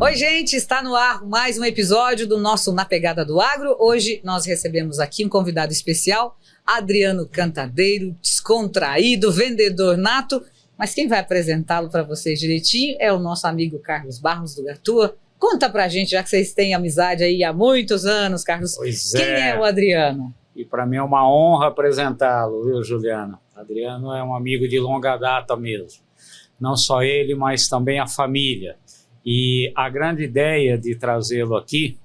Oi, gente, está no ar mais um episódio do nosso Na Pegada do Agro. Hoje nós recebemos aqui um convidado especial, Adriano Cantadeiro, descontraído, vendedor nato. Mas quem vai apresentá-lo para vocês direitinho é o nosso amigo Carlos Barros do Gatua. Conta pra gente, já que vocês têm amizade aí há muitos anos, Carlos. Quem é o Adriano? E para mim é uma honra apresentá-lo, viu, Juliana? Adriano é um amigo de longa data mesmo. Não só ele, mas também a família. E a grande ideia de trazê-lo aqui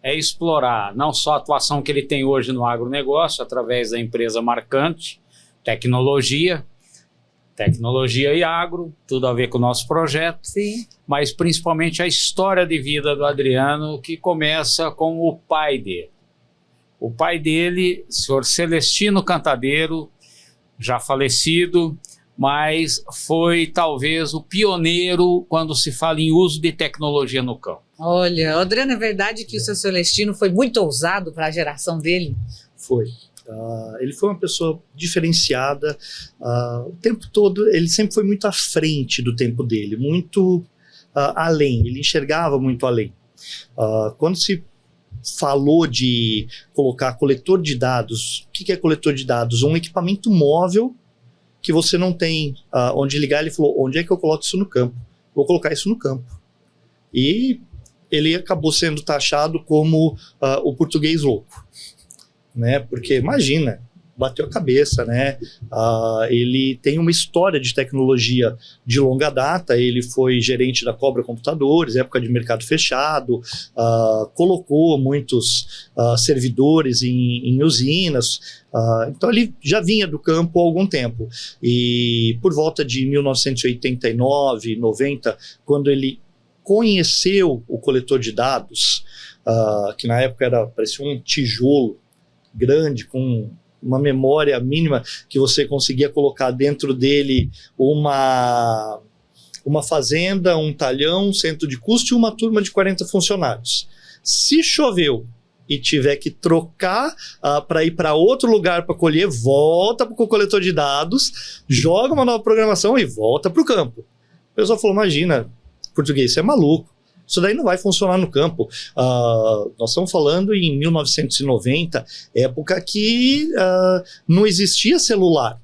é explorar não só a atuação que ele tem hoje no agronegócio, através da empresa Marcante, tecnologia e agro, tudo a ver com o nosso projeto. Sim. Mas principalmente a história de vida do Adriano, que começa com o pai dele. O pai dele, o senhor Celestino Cantadeiro, já falecido, mas foi talvez o pioneiro quando se fala em uso de tecnologia no campo. Olha, Adriano, é verdade que o seu Celestino foi muito ousado para a geração dele? Foi. Ele foi uma pessoa diferenciada. O tempo todo, ele sempre foi muito à frente do tempo dele, muito além, ele enxergava muito além. Quando se falou de colocar coletor de dados, o que é coletor de dados? Um equipamento móvel que você não tem onde ligar. Ele falou, onde é que eu coloco isso no campo? Vou colocar isso no campo. E ele acabou sendo taxado como o português louco, né? Porque imagina, bateu a cabeça, né? Ele tem uma história de tecnologia de longa data. Ele foi gerente da Cobra Computadores, época de mercado fechado, colocou muitos servidores em usinas. Então ele já vinha do campo há algum tempo. E por volta de 1989, 90, quando ele conheceu o coletor de dados, que na época parecia um tijolo grande, com uma memória mínima, que você conseguia colocar dentro dele uma fazenda, um talhão, um centro de custo e uma turma de 40 funcionários. Se choveu e tiver que trocar para ir para outro lugar para colher, volta para o coletor de dados, joga uma nova programação e volta para o campo. O pessoal falou, imagina, português, você é maluco. Isso daí não vai funcionar no campo. Nós estamos falando em 1990, época que não existia celular.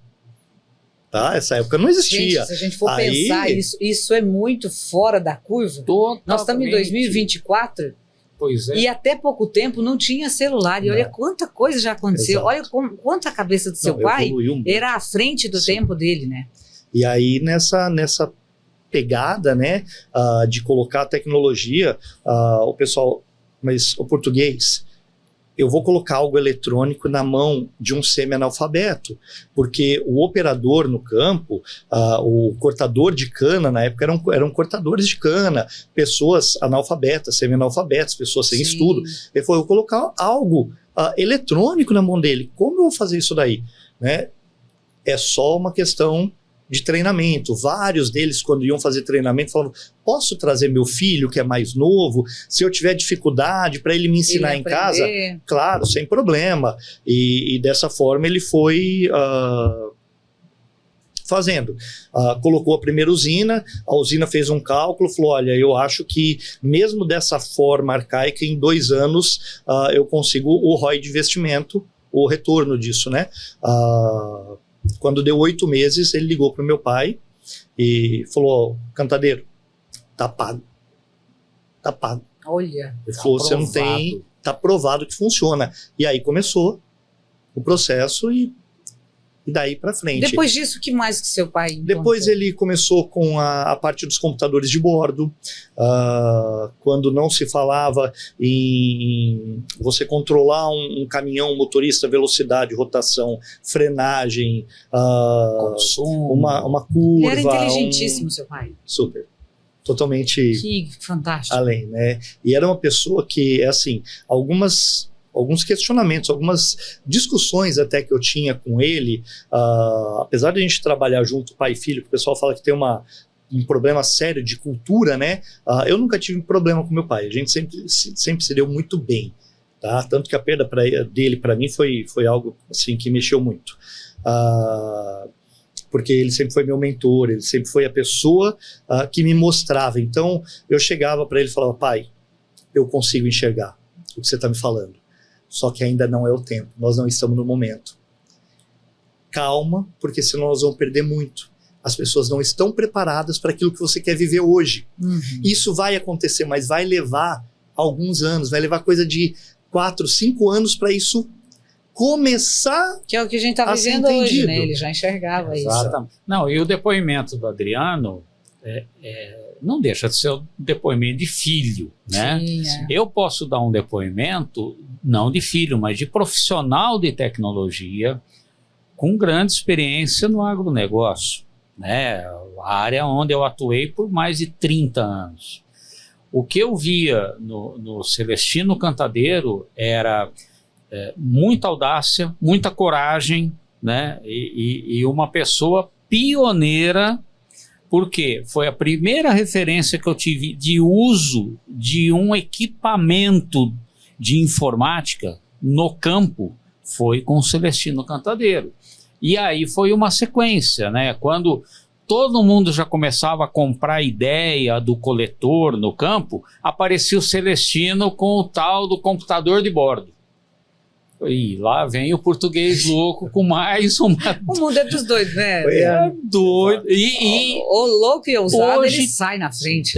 Tá? Essa época não existia. Gente, se a gente for pensar, isso é muito fora da curva. Totalmente. Nós estamos em 2024. Pois é. E até pouco tempo não tinha celular. E olha quanta coisa já aconteceu. Exato. Olha quanto a cabeça do seu pai era à frente do tempo dele, né? E aí nessa pegada, né, de colocar a tecnologia, o pessoal, mas o português, eu vou colocar algo eletrônico na mão de um semi-analfabeto, porque o operador no campo, o cortador de cana, na época eram cortadores de cana, pessoas analfabetas, semi-analfabetas, pessoas sem estudo. Ele falou, eu vou colocar algo eletrônico na mão dele, como eu vou fazer isso daí? Né? É só uma questão de treinamento. Vários deles, quando iam fazer treinamento, falavam, posso trazer meu filho, que é mais novo, se eu tiver dificuldade, para ele me ensinar em casa? Claro, sem problema. E dessa forma ele foi fazendo. Colocou a primeira usina, a usina fez um cálculo, falou, olha, eu acho que mesmo dessa forma arcaica, em 2 anos eu consigo o ROI de investimento, o retorno disso, né? Quando deu 8 meses, ele ligou para o meu pai e falou, Cantadeiro, tá pago. Tá pago. Olha. Ele falou, você não tem, tá provado que funciona. E aí começou o processo e daí para frente. Depois disso, o que mais que seu pai encontrou? Depois ele começou com a parte dos computadores de bordo, quando não se falava em você controlar um caminhão, motorista, velocidade, rotação, frenagem, consumo. uma curva. Ele era inteligentíssimo, seu pai. Super. Totalmente que fantástico. Além, né? E era uma pessoa que, assim, alguns questionamentos, algumas discussões até que eu tinha com ele, apesar de a gente trabalhar junto, pai e filho, que o pessoal fala que tem um problema sério de cultura, né? Eu nunca tive problema com meu pai, a gente sempre se deu muito bem, tá? Tanto que a perda dele para mim foi algo assim que mexeu muito. porque ele sempre foi meu mentor, ele sempre foi a pessoa que me mostrava. Então, eu chegava para ele e falava, pai, eu consigo enxergar o que você está me falando, só que ainda não é o tempo, nós não estamos no momento. Calma, porque senão nós vamos perder muito. As pessoas não estão preparadas para aquilo que você quer viver hoje. Isso vai acontecer, mas vai levar alguns anos, vai levar coisa de 4, 5 anos para isso começar. Que é o que a gente está vivendo hoje, né? Ele já enxergava Exatamente. isso. Não, e o depoimento do Adriano não deixa de ser um depoimento de filho, né? Sim, Eu posso dar um depoimento, não de filho, mas de profissional de tecnologia com grande experiência no agronegócio, né? A área onde eu atuei por mais de 30 anos. O que eu via no Celestino Cantadeiro era muita audácia, muita coragem, né? E uma pessoa pioneira, porque foi a primeira referência que eu tive de uso de um equipamento de informática no campo, foi com o Celestino Cantadeiro. E aí foi uma sequência, né? Quando todo mundo já começava a comprar a ideia do coletor no campo, aparecia o Celestino com o tal do computador de bordo. E lá vem o português louco com mais uma... O mundo é dos doidos, né? É doido. O louco e ousado, hoje, ele sai na frente.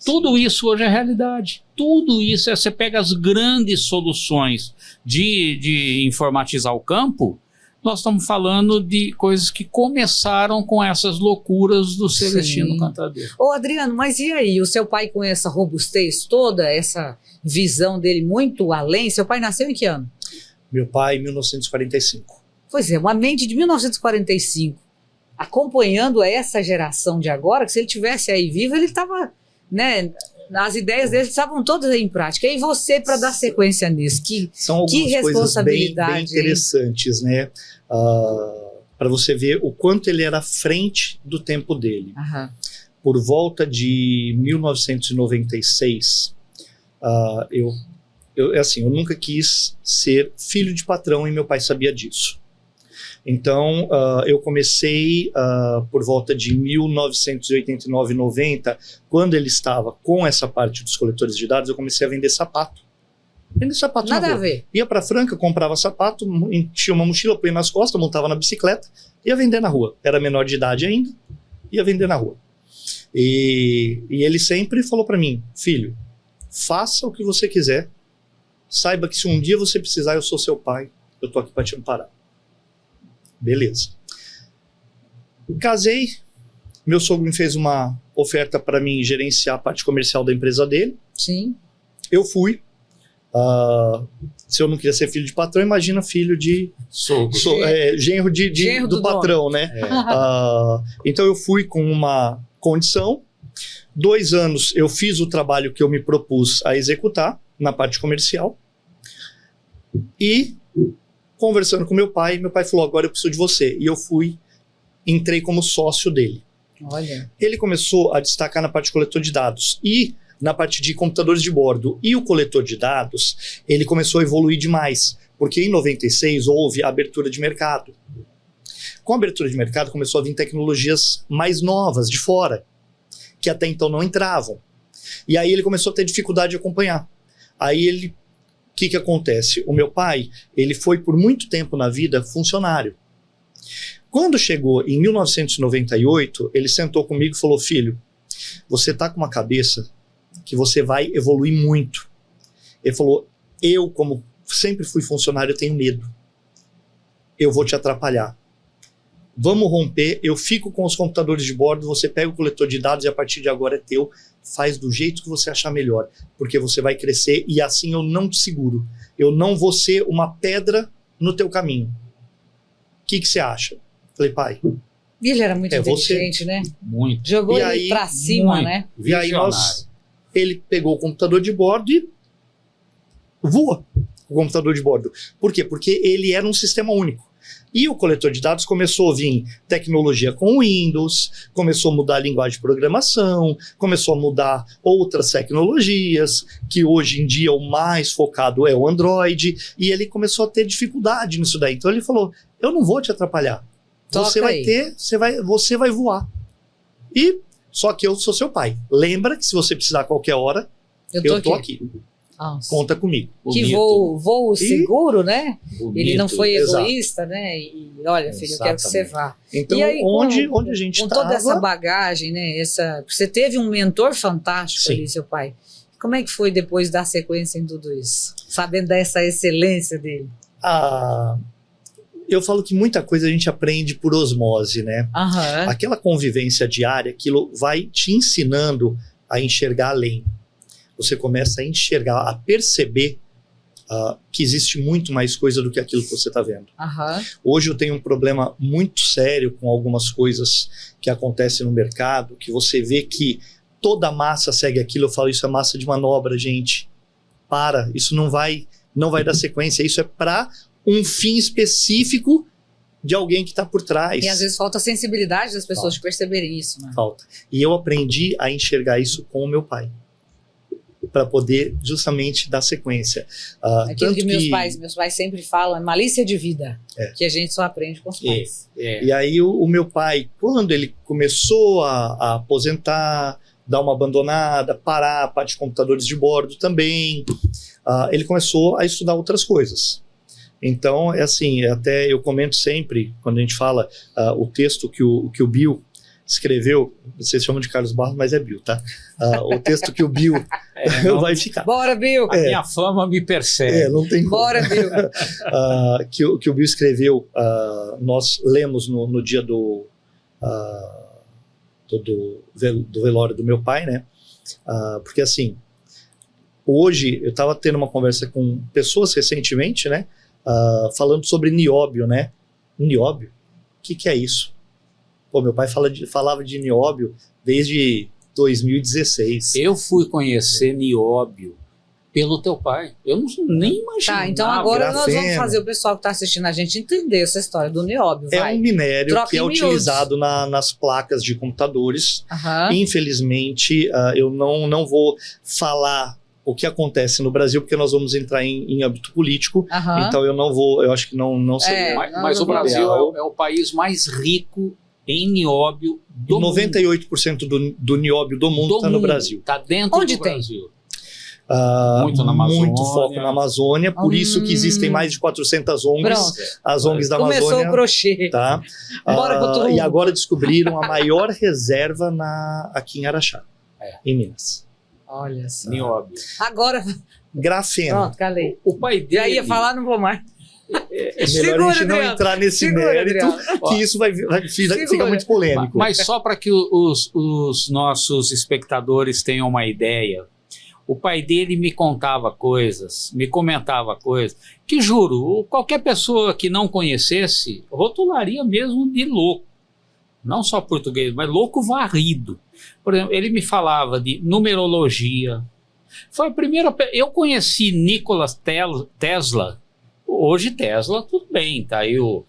Tudo isso hoje é realidade. Tudo isso, você pega as grandes soluções de informatizar o campo, nós estamos falando de coisas que começaram com essas loucuras do Celestino Cantadeiro. Ô Adriano, mas e aí? O seu pai com essa robustez toda, essa visão dele muito além, seu pai nasceu em que ano? Meu pai, em 1945. Pois é, uma mente de 1945, acompanhando essa geração de agora, que se ele tivesse aí vivo, ele estava, né, as ideias dele estavam todas aí em prática. E você, para dar sequência nisso, são algumas coisas bem interessantes, né? Para você ver o quanto ele era à frente do tempo dele. Por volta de 1996, eu nunca quis ser filho de patrão e meu pai sabia disso. Então, eu comecei por volta de 1989, 90, quando ele estava com essa parte dos coletores de dados, eu comecei a vender sapato. Vender sapato na rua. Nada a ver. Ia para Franca, comprava sapato, tinha uma mochila, punha nas costas, montava na bicicleta, ia vender na rua. Era menor de idade ainda, ia vender na rua. E ele sempre falou para mim, filho, faça o que você quiser, saiba que se um dia você precisar, eu sou seu pai, eu tô aqui para te amparar. Beleza. Casei, meu sogro me fez uma oferta para mim gerenciar a parte comercial da empresa dele. Sim. Eu fui. Se eu não queria ser filho de patrão, imagina filho de genro do patrão, né? Então eu fui com uma condição. 2 anos eu fiz o trabalho que eu me propus a executar na parte comercial. E conversando com meu pai falou, agora eu preciso de você. E eu entrei como sócio dele. Olha. Ele começou a destacar na parte de coletor de dados e na parte de computadores de bordo. E o coletor de dados, ele começou a evoluir demais, porque em 96 houve a abertura de mercado. Com a abertura de mercado começou a vir tecnologias mais novas, de fora, que até então não entravam. E aí ele começou a ter dificuldade de acompanhar. Aí o que acontece? O meu pai, ele foi por muito tempo na vida funcionário. Quando chegou em 1998, ele sentou comigo e falou, filho, você está com uma cabeça que você vai evoluir muito. Ele falou, eu como sempre fui funcionário, eu tenho medo. Eu vou te atrapalhar. Vamos romper, eu fico com os computadores de bordo, você pega o coletor de dados e a partir de agora é teu, faz do jeito que você achar melhor, porque você vai crescer e assim eu não te seguro. Eu não vou ser uma pedra no teu caminho. O que você acha? Falei, pai. E ele era muito inteligente, né? Muito. Jogou ele pra cima, né? E aí ele pegou o computador de bordo e voa o computador de bordo. Por quê? Porque ele era um sistema único. E o coletor de dados começou a vir tecnologia com Windows, começou a mudar a linguagem de programação, começou a mudar outras tecnologias, que hoje em dia o mais focado é o Android, e ele começou a ter dificuldade nisso daí. Então ele falou, eu não vou te atrapalhar, Toca você vai aí. ter, você vai voar. E só que eu sou seu pai. Lembra que se você precisar a qualquer hora, eu tô aqui. Nossa. Conta comigo. Que Bonito. voo seguro, né? Bonito. Ele não foi exato. egoísta, né? E olha, filho, eu quero que você vá. Então, E aí, onde a gente com estava... toda essa bagagem, né? Você teve um mentor fantástico Sim. ali, seu pai. Como é que foi depois dar sequência em tudo isso? Sabendo dessa excelência dele. Eu falo que muita coisa a gente aprende por osmose, né? Aham. Aquela convivência diária, aquilo vai te ensinando a enxergar além. Você começa a enxergar, a perceber que existe muito mais coisa do que aquilo que você está vendo. Aham. Hoje eu tenho um problema muito sério com algumas coisas que acontecem no mercado, que você vê que toda a massa segue aquilo. Eu falo, isso é massa de manobra, gente. Isso não vai dar sequência. Isso é para um fim específico de alguém que está por trás. E às vezes falta a sensibilidade das pessoas de perceberem isso, né? Falta. E eu aprendi a enxergar isso com o meu pai, para poder justamente dar sequência. Aquilo Tanto que meus pais sempre falam, é malícia de vida, que a gente só aprende com os pais. E aí o meu pai, quando ele começou a aposentar, dar uma abandonada, parar a parte de computadores de bordo também, ele começou a estudar outras coisas. Então, é assim, até eu comento sempre, quando a gente fala o texto que o Bill escreveu, vocês chamam de Carlos Barros, mas é Bill, tá? O texto que o Bill vai ficar. Bora, Bill! A minha fama me persegue. Não tem como. Bora, Bill! Que o Bill escreveu, nós lemos no dia do velório do meu pai, né? Porque assim, hoje eu estava tendo uma conversa com pessoas recentemente, né? Falando sobre nióbio, né? Nióbio? O que é isso? Pô, meu pai falava de nióbio desde 2016. Eu fui conhecer nióbio pelo teu pai. Eu nem imaginava. Tá, então agora nós vamos grafeno. fazer o pessoal que está assistindo a gente entender essa história do nióbio. É um minério Troca que é em miúdos. utilizado nas placas de computadores. Aham. Infelizmente, eu não vou falar o que acontece no Brasil, porque nós vamos entrar em âmbito político. Aham. Então eu não vou, eu acho que não seria. Mas o não, Brasil não. é o país mais rico em nióbio do 98% do nióbio do mundo está no Brasil. Está dentro Onde do tem? Brasil. Muito na Amazônia. Muito foco na Amazônia, por isso que existem mais de 400 ONGs, Pronto. as ONGs da Começou Amazônia. o crochê. Tá? Bora pro outro E rumo. agora descobriram a maior reserva aqui em Araxá, em Minas. Olha só. Nióbio. Agora, Grafeno. pronto, calei. O pai dele... Já ia falar, não vou mais. É melhor Segura, a gente não Adriano. entrar nesse Segura, mérito, Adriano. que isso fica Segura. muito polêmico. Mas só para que os nossos espectadores tenham uma ideia, o pai dele me contava coisas, me comentava coisas, que juro, qualquer pessoa que não conhecesse rotularia mesmo de louco. Não só português, mas louco varrido. Por exemplo, ele me falava de numerologia. Foi a primeira... Eu conheci Nikola Tesla. Hoje Tesla, tudo bem, tá aí o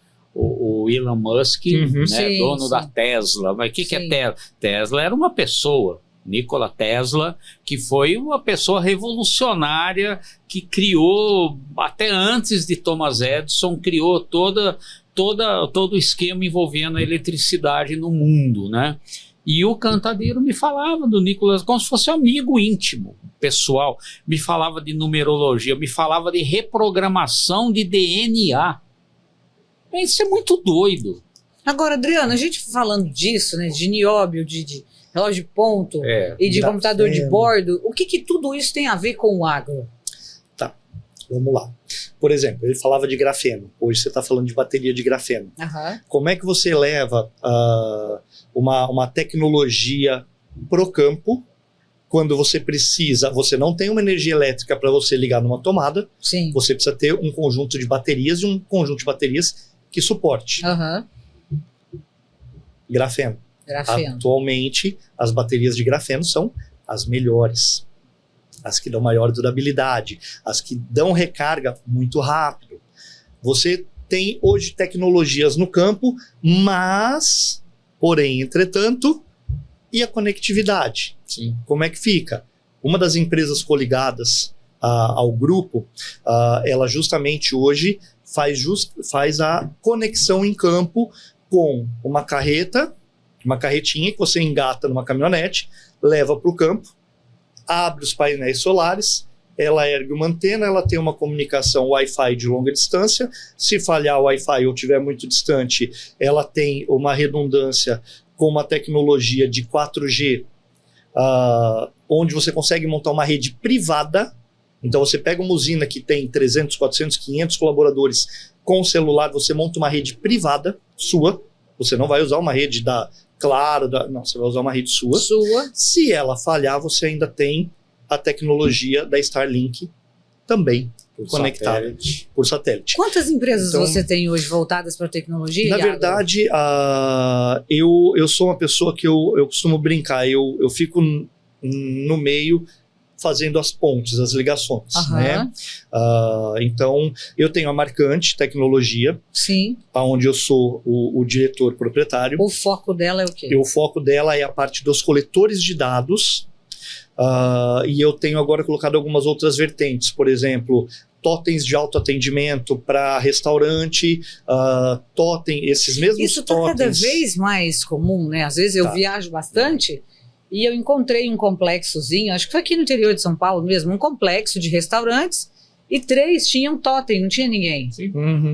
Elon Musk, né, Sim, dono sim. da Tesla. Mas o que é Sim. Tesla? Tesla era uma pessoa. Nikola Tesla, que foi uma pessoa revolucionária, que criou, até antes de Thomas Edison, criou todo o esquema envolvendo a eletricidade no mundo, né? E o Cantadeiro me falava do Nicolas como se fosse um amigo íntimo, pessoal. Me falava de numerologia, me falava de reprogramação de DNA. Isso é muito doido. Agora, Adriano, a gente falando disso, né, de nióbio, de relógio de ponto e de grafeno. computador de bordo, o que tudo isso tem a ver com o agro? Tá, vamos lá. Por exemplo, ele falava de grafeno. Hoje você está falando de bateria de grafeno. Aham. Como é que você leva uma tecnologia pro campo quando você precisa, você não tem uma energia elétrica para você ligar numa tomada, Sim. você precisa ter um conjunto de baterias e um conjunto de baterias que suporte Aham. grafeno. Grafeno. Atualmente, as baterias de grafeno são as melhores, as que dão maior durabilidade, as que dão recarga muito rápido. Você tem hoje tecnologias no campo, mas, porém, entretanto, e a conectividade? Sim. Como é que fica? Uma das empresas coligadas ao grupo, ela justamente hoje faz a conexão em campo com uma carretinha que você engata numa caminhonete, leva para o campo, abre os painéis solares, ela ergue uma antena, ela tem uma comunicação Wi-Fi de longa distância. Se falhar o Wi-Fi ou estiver muito distante, ela tem uma redundância com uma tecnologia de 4G, onde você consegue montar uma rede privada. Então você pega uma usina que tem 300, 400, 500 colaboradores com o celular, você monta uma rede privada sua, você não vai usar uma rede da Claro, não, você vai usar uma rede sua. Se ela falhar, você ainda tem a tecnologia da Starlink também conectada por satélite. Quantas empresas você tem hoje voltadas para a tecnologia? Na verdade, eu sou uma pessoa que eu costumo brincar, eu fico no meio fazendo as pontes, as ligações, né? Então, eu tenho a Marcante Tecnologia, sim, onde eu sou o diretor proprietário. O foco dela é o quê? O foco dela é a parte dos coletores de dados, e eu tenho agora colocado algumas outras vertentes, por exemplo, totens de autoatendimento para restaurante, esses mesmos Isso tá totens. Cada vez mais comum, né? Às vezes eu viajo bastante e eu encontrei um complexozinho, acho que foi aqui no interior de São Paulo mesmo, um complexo de restaurantes, e 3 tinham totem, não tinha ninguém.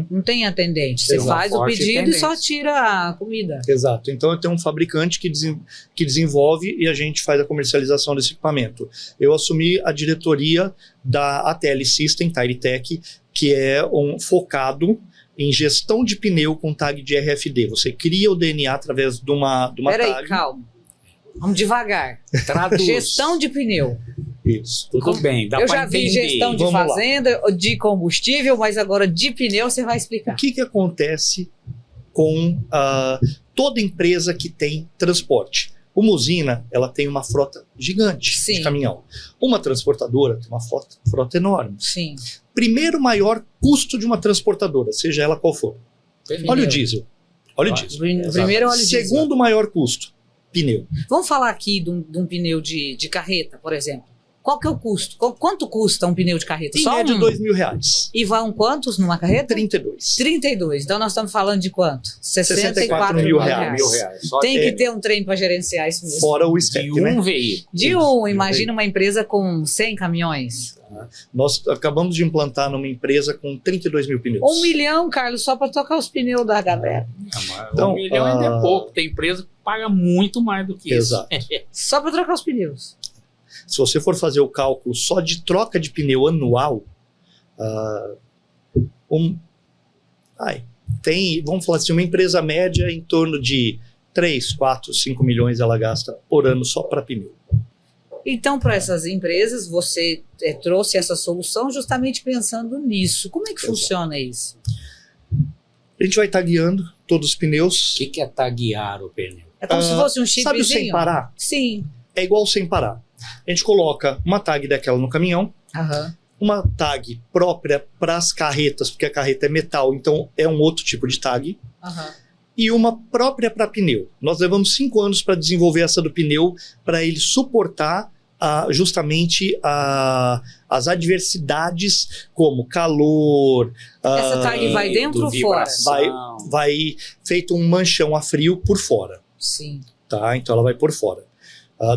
Não tem atendente. Você faz o pedido e só tira a comida. Exato. Então eu tenho um fabricante que desenvolve e a gente faz a comercialização desse equipamento. Eu assumi a diretoria da ATL System, Tairitech, que é focado em gestão de pneu com tag de RFD. Você cria o DNA através de uma tag. Peraí, calma. Vamos devagar. Traduz. Gestão de pneu. Isso. Tudo bem, dá Eu pra já vi entender. gestão de fazenda, de combustível, mas agora de pneu você vai explicar. O que acontece com toda empresa que tem transporte? Uma usina, ela tem uma frota gigante de caminhão. Uma transportadora tem uma frota enorme. Sim. Primeiro maior custo de uma transportadora, seja ela qual for. Óleo diesel. Óleo diesel. Primeiro óleo diesel. Segundo maior custo, pneu. Vamos falar aqui de um pneu de carreta, por exemplo. Qual que é o custo? Quanto custa um pneu de carreta? Em média, R$2.000. E vão quantos numa carreta? 32. 32. Então nós estamos falando de quanto? 64 mil reais. Tem que ter um trem para gerenciar isso mesmo. Fora o step, de um veículo. De imagina uma empresa com 100 caminhões. Nós acabamos de implantar numa empresa com 32 mil pneus. 1 milhão, Carlos, só para tocar os pneus da galera. Então, 1 milhão ainda é pouco. Tem empresa que paga muito mais do que isso. Exato. Só para trocar os pneus. Se você for fazer o cálculo só de troca de pneu anual, vamos falar assim, uma empresa média em torno de 3, 4, 5 milhões ela gasta por ano só para pneu. Então, para essas empresas, você trouxe essa solução justamente pensando nisso. Como é que funciona isso? A gente vai estar guiando todos os pneus. O que é taguear o pneu? É como se fosse um chipzinho. Sabe o sem parar? Sim. É igual sem parar. A gente coloca uma tag daquela no caminhão, uma tag própria para as carretas, porque a carreta é metal, então é um outro tipo de tag, e uma própria para pneu. Nós levamos 5 anos para desenvolver essa do pneu, para ele suportar justamente as adversidades como calor. Essa tag vai dentro ou fora? Vai feito um manchão a frio por fora. Sim. Tá? Então ela vai por fora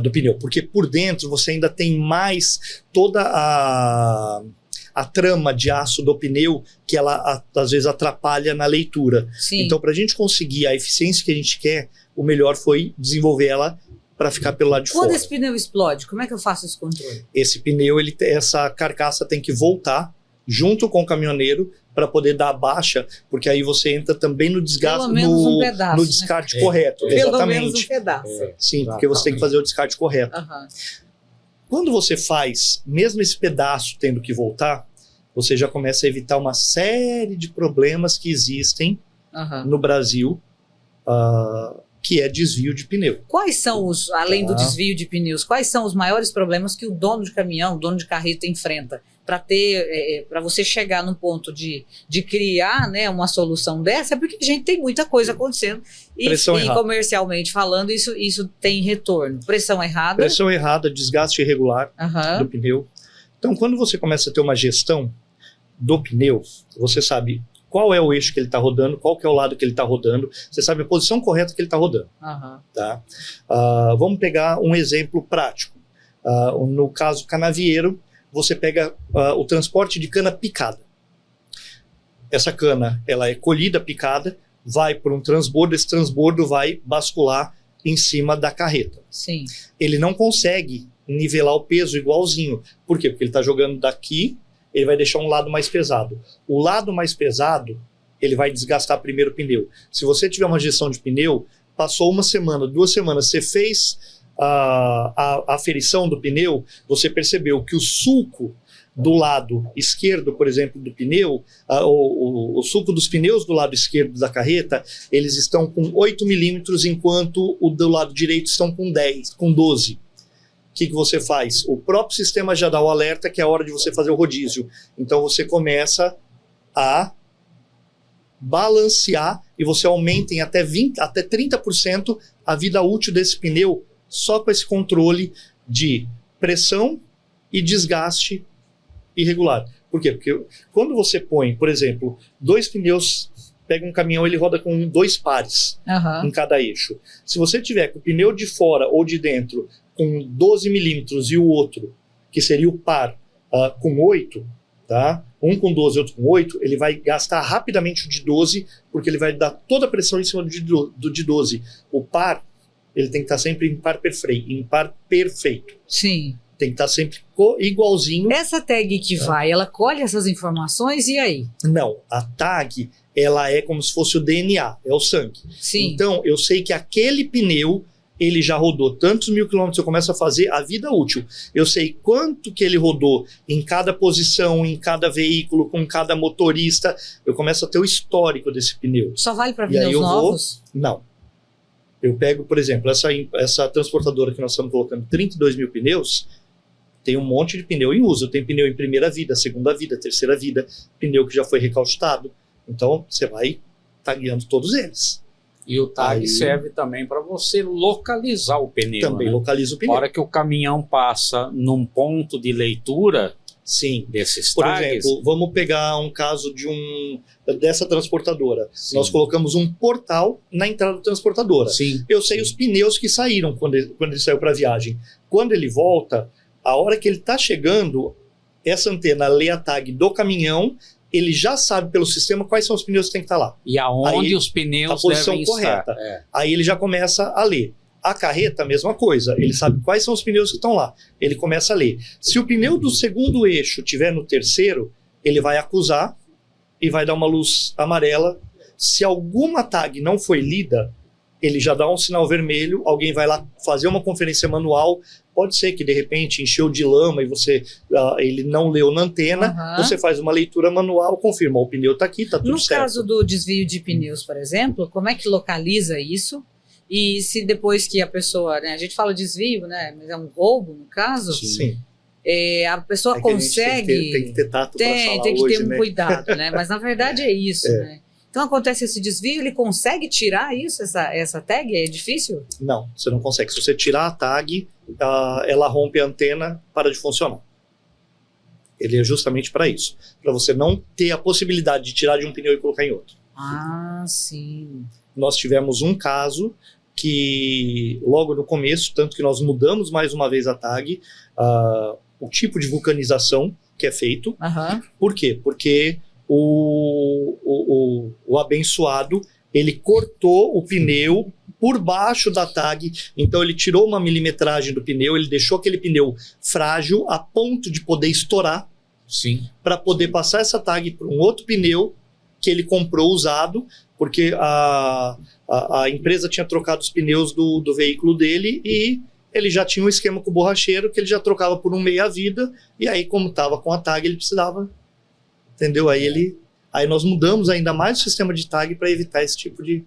do pneu, porque por dentro você ainda tem mais toda a trama de aço do pneu que ela às vezes atrapalha na leitura. Sim. Então, para a gente conseguir a eficiência que a gente quer, o melhor foi desenvolver ela para ficar pelo lado de fora. Quando esse pneu explode, como é que eu faço esse controle? Esse pneu, essa carcaça tem que voltar junto com o caminhoneiro para poder dar a baixa, porque aí você entra também no desgaste, um pedaço, no descarte correto. Pelo menos um pedaço. Sim, porque você tem que fazer o descarte correto. Uhum. Quando você faz, mesmo esse pedaço tendo que voltar, você já começa a evitar uma série de problemas que existem no Brasil, que é desvio de pneu. Quais são além do desvio de pneus, quais são os maiores problemas que o dono de caminhão, o dono de carreta enfrenta para você chegar num ponto de criar, né, uma solução dessa? É porque a gente tem muita coisa acontecendo e comercialmente falando isso tem retorno. Pressão errada, desgaste irregular do pneu. Então, quando você começa a ter uma gestão do pneu, você sabe qual é o eixo que ele está rodando, qual que é o lado que ele está rodando, você sabe a posição correta que ele está rodando. Tá? Vamos pegar um exemplo prático. No caso canavieiro, você pega o transporte de cana picada. Essa cana ela é colhida picada, vai por um transbordo, esse transbordo vai bascular em cima da carreta. Sim. Ele não consegue nivelar o peso igualzinho. Por quê? Porque ele está jogando daqui, ele vai deixar um lado mais pesado. O lado mais pesado, ele vai desgastar primeiro o pneu. Se você tiver uma gestão de pneu, passou uma semana, 2 semanas, você fez a aferição do pneu, você percebeu que o sulco do lado esquerdo, por exemplo, do pneu, o sulco dos pneus do lado esquerdo da carreta, eles estão com 8 milímetros, enquanto o do lado direito estão com 10, com 12. O que você faz? O próprio sistema já dá o alerta que é a hora de você fazer o rodízio. Então você começa a balancear e você aumenta em até 30% a vida útil desse pneu só com esse controle de pressão e desgaste irregular. Por quê? Porque quando você põe, por exemplo, 2 pneus, pega um caminhão, ele roda com 2 pares em cada eixo. Se você tiver com o pneu de fora ou de dentro com 12 milímetros e o outro, que seria o par, com 8, tá? Um com 12 e outro com 8, ele vai gastar rapidamente o de 12, porque ele vai dar toda a pressão em cima do de 12. O par, ele tem que estar sempre em par perfeito. Sim. Tem que estar sempre igualzinho. Essa tag que vai, ela colhe essas informações e aí? Não, a tag, ela é como se fosse o DNA, é o sangue. Sim. Então, eu sei que aquele pneu, ele já rodou tantos mil quilômetros, eu começo a fazer a vida útil. Eu sei quanto que ele rodou em cada posição, em cada veículo, com cada motorista. Eu começo a ter o histórico desse pneu. Só vale para pneus novos? Não. Eu pego, por exemplo, essa transportadora que nós estamos colocando 32 mil pneus, tem um monte de pneu em uso. Eu tenho pneu em primeira vida, segunda vida, terceira vida, pneu que já foi recaustado. Então, você vai tagueando todos eles. E o tag serve também para você localizar o pneu. Também localiza o pneu. Na hora que o caminhão passa num ponto de leitura, sim, desses por tags. exemplo, vamos pegar um caso dessa transportadora. Sim. Nós colocamos um portal na entrada da transportadora. Sim. Eu sei os pneus que saíram quando ele saiu para a viagem. Quando ele volta, a hora que ele está chegando, essa antena lê a tag do caminhão, ele já sabe pelo sistema quais são os pneus que tem que estar lá. E aonde aí, os pneus a posição devem correta. estar. Aí ele já começa a ler. A carreta, a mesma coisa. Ele sabe quais são os pneus que estão lá. Ele começa a ler. Se o pneu do segundo eixo estiver no terceiro, ele vai acusar e vai dar uma luz amarela. Se alguma tag não foi lida, ele já dá um sinal vermelho, alguém vai lá fazer uma conferência manual. Pode ser que de repente encheu de lama e ele não leu na antena, você faz uma leitura manual, confirma, o pneu está aqui, está tudo certo. No caso do desvio de pneus, por exemplo, como é que localiza isso? E se depois que a pessoa, né, a gente fala desvio, né, mas é um roubo no caso, sim. A pessoa consegue... Tem que ter tato para falar tem que hoje, ter um né? cuidado, né? Mas na verdade é isso, né? Então acontece esse desvio, ele consegue tirar isso, essa tag? É difícil? Não, você não consegue. Se você tirar a tag, ela rompe a antena, para de funcionar. Ele é justamente para isso. Para você não ter a possibilidade de tirar de um pneu e colocar em outro. Ah, sim. Nós tivemos um caso que logo no começo, tanto que nós mudamos mais uma vez a tag, o tipo de vulcanização que é feito. Por quê? Porque o abençoado, ele cortou o pneu por baixo da tag, então ele tirou uma milimetragem do pneu, ele deixou aquele pneu frágil a ponto de poder estourar, para poder passar essa tag para um outro pneu que ele comprou usado, porque a empresa tinha trocado os pneus do veículo dele e ele já tinha um esquema com o borracheiro que ele já trocava por um meia-vida, e aí como estava com a tag ele precisava, entendeu? Aí nós mudamos ainda mais o sistema de tag para evitar esse tipo de...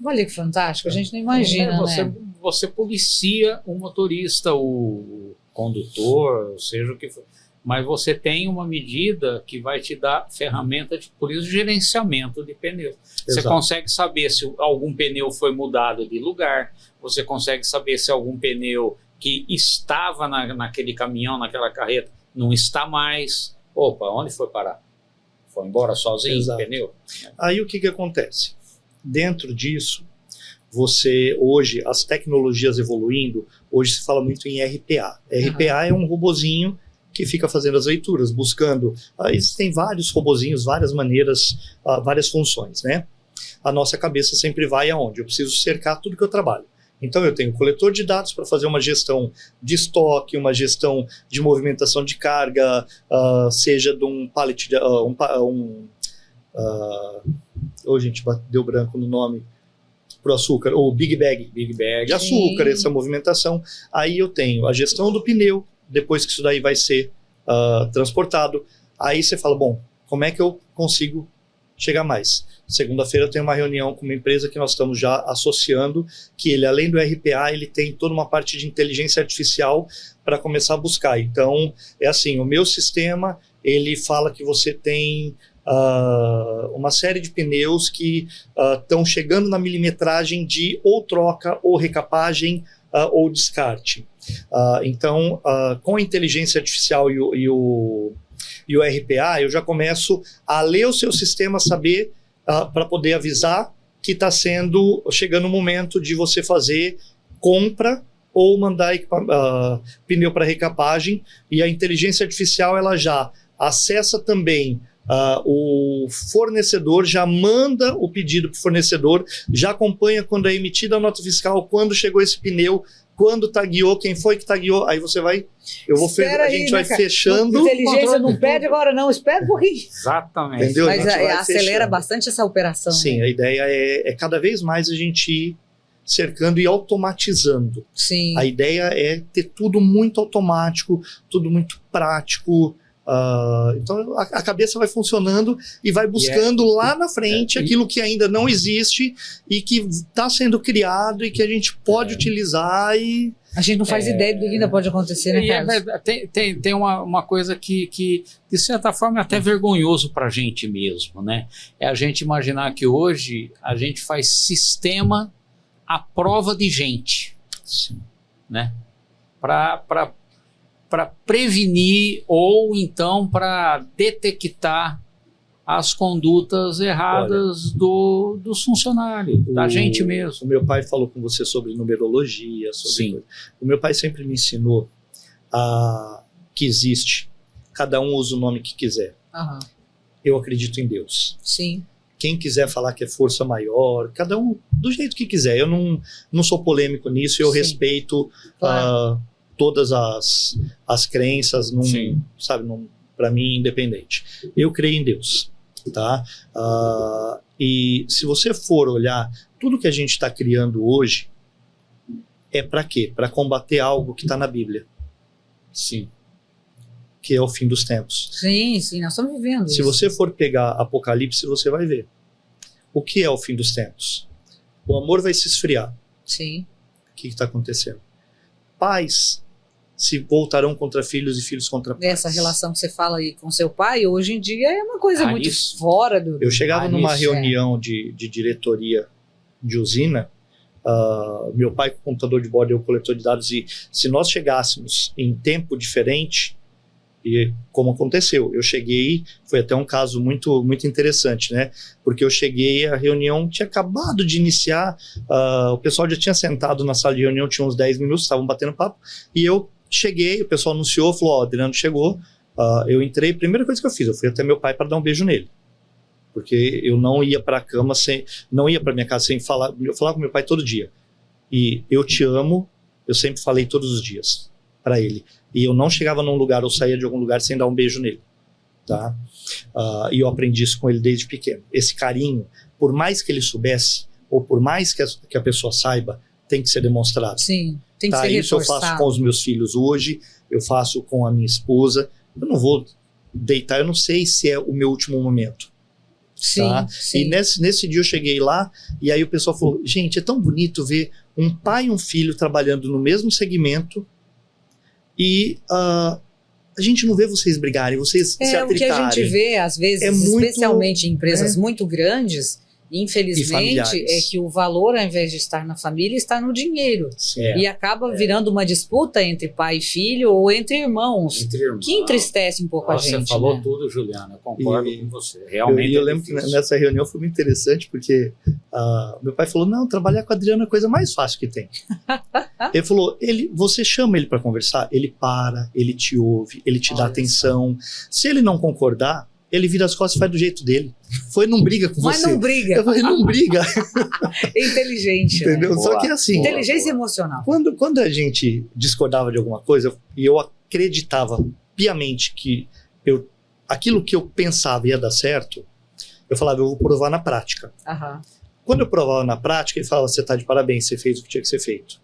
Olha que fantástico, a gente não imagina, né? Você policia o motorista, o condutor, seja o que for, mas você tem uma medida que vai te dar ferramenta, por isso, gerenciamento de pneus. Você consegue saber se algum pneu foi mudado de lugar, você consegue saber se algum pneu que estava naquele caminhão, naquela carreta, não está mais. Opa, onde foi parar? Foi embora sozinho, Exato. pneu. Aí o que acontece? Dentro disso, você hoje, as tecnologias evoluindo, hoje se fala muito em RPA. RPA é um robozinho que fica fazendo as leituras, buscando. Existem vários robozinhos, várias maneiras, várias funções, né? A nossa cabeça sempre vai aonde? Eu preciso cercar tudo que eu trabalho. Então eu tenho coletor de dados para fazer uma gestão de estoque, uma gestão de movimentação de carga, seja de um pallet, gente, deu branco no nome, pro açúcar, ou Big Bag de açúcar, essa movimentação. Aí eu tenho a gestão do pneu, depois que isso daí vai ser transportado. Aí você fala, bom, como é que eu consigo chegar mais? Segunda-feira eu tenho uma reunião com uma empresa que nós estamos já associando, que ele, além do RPA, ele tem toda uma parte de inteligência artificial para começar a buscar. Então, é assim, o meu sistema, ele fala que você tem uma série de pneus que estão chegando na milimetragem de ou troca, ou recapagem, ou descarte. Então, com a inteligência artificial e o RPA, eu já começo a ler o seu sistema, saber para poder avisar que está chegando o momento de você fazer compra ou mandar pneu para recapagem, e a inteligência artificial ela já acessa também o fornecedor, já manda o pedido para o fornecedor, já acompanha quando é emitida a nota fiscal, quando chegou esse pneu, quando tagueou, quem foi que tagueou, aí você vai, a gente vai fechando. Inteligência não pede agora não, espera um pouquinho. Exatamente. Entendeu? Mas acelera fechando bastante essa operação. Sim, né? a ideia é cada vez mais a gente ir cercando e automatizando. Sim. A ideia é ter tudo muito automático, tudo muito prático. Então a cabeça vai funcionando e vai buscando lá na frente aquilo que ainda não existe e que está sendo criado e que a gente pode utilizar. E a gente não faz ideia do que ainda pode acontecer, né, Carlos? Tem uma coisa que, de certa forma, é até vergonhoso para a gente mesmo, né? É a gente imaginar que hoje a gente faz sistema à prova de gente. Sim. Né? Para prevenir ou então para detectar as condutas erradas dos funcionários, da gente mesmo. O meu pai falou com você sobre numerologia, Sim. O meu pai sempre me ensinou que existe, cada um usa o nome que quiser. Aham. Eu acredito em Deus. Sim. Quem quiser falar que é força maior, cada um do jeito que quiser. Eu não sou polêmico nisso, eu Sim. respeito Claro. todas as crenças, para mim, independente. Eu creio em Deus, tá? E se você for olhar, tudo que a gente está criando hoje é para quê? Para combater algo que está na Bíblia. Sim. Que é o fim dos tempos. Sim, nós estamos vivendo Se isso. você for pegar Apocalipse, você vai ver. O que é o fim dos tempos? O amor vai se esfriar. Sim. O que está acontecendo? Pais se voltarão contra filhos e filhos contra pais. Essa relação que você fala aí com seu pai, hoje em dia é uma coisa muito isso. fora do... Eu chegava numa isso, reunião de diretoria de usina, meu pai com o computador de bordo e o coletor de dados, e se nós chegássemos em tempo diferente, e como aconteceu, eu cheguei, foi até um caso muito, muito interessante, né? Porque eu cheguei, a reunião tinha acabado de iniciar, o pessoal já tinha sentado na sala de reunião, tinha uns 10 minutos, estavam batendo papo, e eu cheguei, o pessoal anunciou, falou, Adriano chegou, eu entrei, primeira coisa que eu fiz, eu fui até meu pai para dar um beijo nele, porque eu não ia para a cama, não ia para minha casa sem falar, eu falava com meu pai todo dia, e eu te amo, eu sempre falei todos os dias para ele, e eu não chegava num lugar ou saía de algum lugar sem dar um beijo nele, tá? E eu aprendi isso com ele desde pequeno, esse carinho, por mais que ele soubesse, ou por mais que a pessoa saiba, tem que ser demonstrado. Sim, tem que Tá, ser isso eu reforçado. faço com os meus filhos hoje, eu faço com a minha esposa. Eu não vou deitar, eu não sei se é o meu último momento. Sim, Tá? sim. E nesse dia eu cheguei lá, e aí o pessoal falou, gente, é tão bonito ver um pai e um filho trabalhando no mesmo segmento, e a gente não vê vocês brigarem, vocês se atricarem. O que a gente vê, às vezes, É muito- especialmente em empresas muito grandes, Infelizmente, familiares. é que o valor, ao invés de estar na família, está no dinheiro. É. E acaba virando uma disputa entre pai e filho ou entre irmãos, Entre irmãos. que entristece um pouco Nossa, a gente. Você falou né? tudo, Juliana. Eu concordo E com você. Realmente eu é lembro que difícil. nessa reunião foi muito interessante, porque meu pai falou, não, trabalhar com o Adriano é a coisa mais fácil que tem. Ele falou, você chama ele para conversar, ele para, ele te ouve, ele te dá Olha atenção. Se ele não concordar, ele vira as costas e faz do jeito dele. Não briga com Mas você. não briga. Eu falei, não briga. É inteligente. né? Entendeu? Só que assim, Inteligência emocional. quando a gente discordava de alguma coisa, e eu acreditava piamente que aquilo que eu pensava ia dar certo, eu falava, eu vou provar na prática. Aham. Quando eu provava na prática, ele falava, você está de parabéns, você fez o que tinha que ser feito.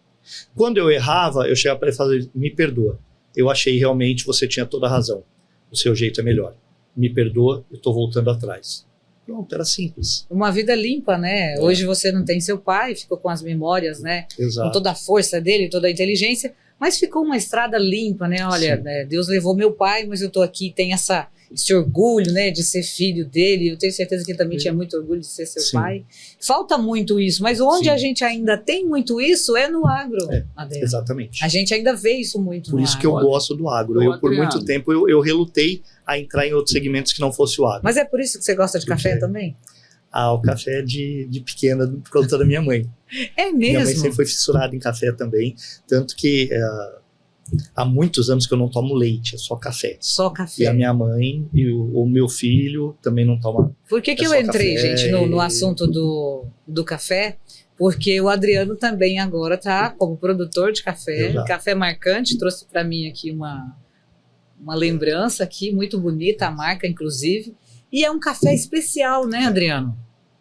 Quando eu errava, eu chegava para ele e falava, me perdoa. Eu achei realmente você tinha toda a razão. O seu jeito é melhor. Me perdoa, eu estou voltando atrás. Pronto, era simples. Uma vida limpa, né? Hoje você não tem seu pai, ficou com as memórias, né? Com Exato. toda a força dele, toda a inteligência, mas ficou uma estrada limpa, né? Olha, Sim. né, Deus levou meu pai, mas eu tô aqui, tem esse orgulho, né, de ser filho dele. Eu tenho certeza que ele também tinha muito orgulho de ser seu Sim. pai. Falta muito isso, mas onde Sim. a gente ainda tem muito isso é no agro, É, Adriano. Exatamente. A gente ainda vê isso muito Por no isso que agro. eu gosto do agro. Ô, Por Adriano. muito tempo eu relutei a entrar em outros segmentos que não fosse o agro. Mas é por isso que você gosta de café Porque- também? O café de pequena, por conta da minha mãe. É Minha mãe mesmo? sempre foi fissurada em café também. Tanto que há muitos anos que eu não tomo leite, é só café. Só E café. a minha mãe e o meu filho também não tomam. Por que É eu só entrei, café gente, no e- assunto do café? Porque o Adriano também agora está como produtor de café, Exato. café marcante, trouxe para mim aqui uma lembrança aqui, muito bonita, a marca, inclusive. E é um café especial, né, Adriano?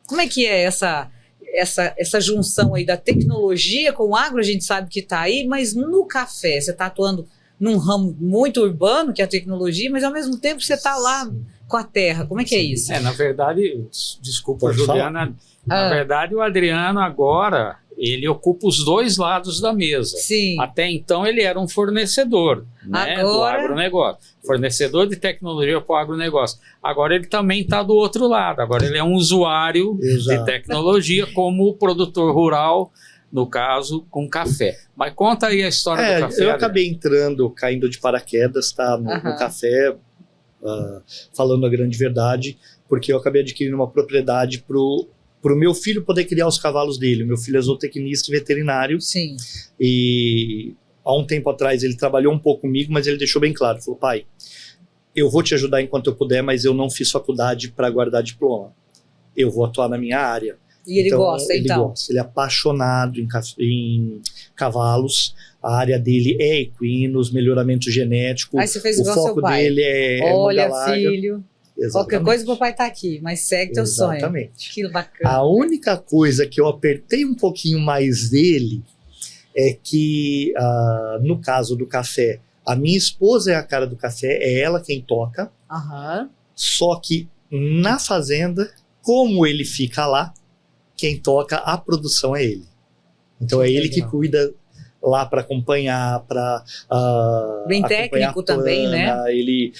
Como é que é essa junção aí da tecnologia com o agro? A gente sabe que está aí, mas no café, você está atuando num ramo muito urbano, que é a tecnologia, mas ao mesmo tempo você está lá com a terra. Como é que é isso? Na verdade, desculpa, Pode Juliana. Na verdade, o Adriano agora, ele ocupa os dois lados da mesa. Sim. Até então, ele era um fornecedor, né, do Agora- agronegócio. Fornecedor de tecnologia para o agronegócio. Agora, ele também está do outro lado. Agora, ele é um usuário de Exato. tecnologia, como produtor rural, no caso, com café. Mas conta aí a história do café. Eu Adriano. acabei caindo de paraquedas, tá, no Aham. café, falando a grande verdade, porque eu acabei adquirindo uma propriedade pro meu filho poder criar os cavalos dele. O meu filho é zootecnista e veterinário, Sim. e há um tempo atrás ele trabalhou um pouco comigo, mas ele deixou bem claro, falou, pai, eu vou te ajudar enquanto eu puder, mas eu não fiz faculdade para guardar diploma. Eu vou atuar na minha área. E ele gosta, ele então. gosta. Ele é apaixonado em cavalos. A área dele é equinos, melhoramento genético. Aí você fez O igual seu foco pai. dele é Olha, manga larga. filho, Exatamente. qualquer coisa o papai tá aqui, mas segue teu sonho. Exatamente. Que bacana. A única coisa que eu apertei um pouquinho mais dele é que, no caso do café, a minha esposa é a cara do café, é ela quem toca, Aham. só que na fazenda, como ele fica lá, quem toca a produção é ele. Então é ele que Legal. cuida lá para acompanhar, para Bem técnico também, né? Ele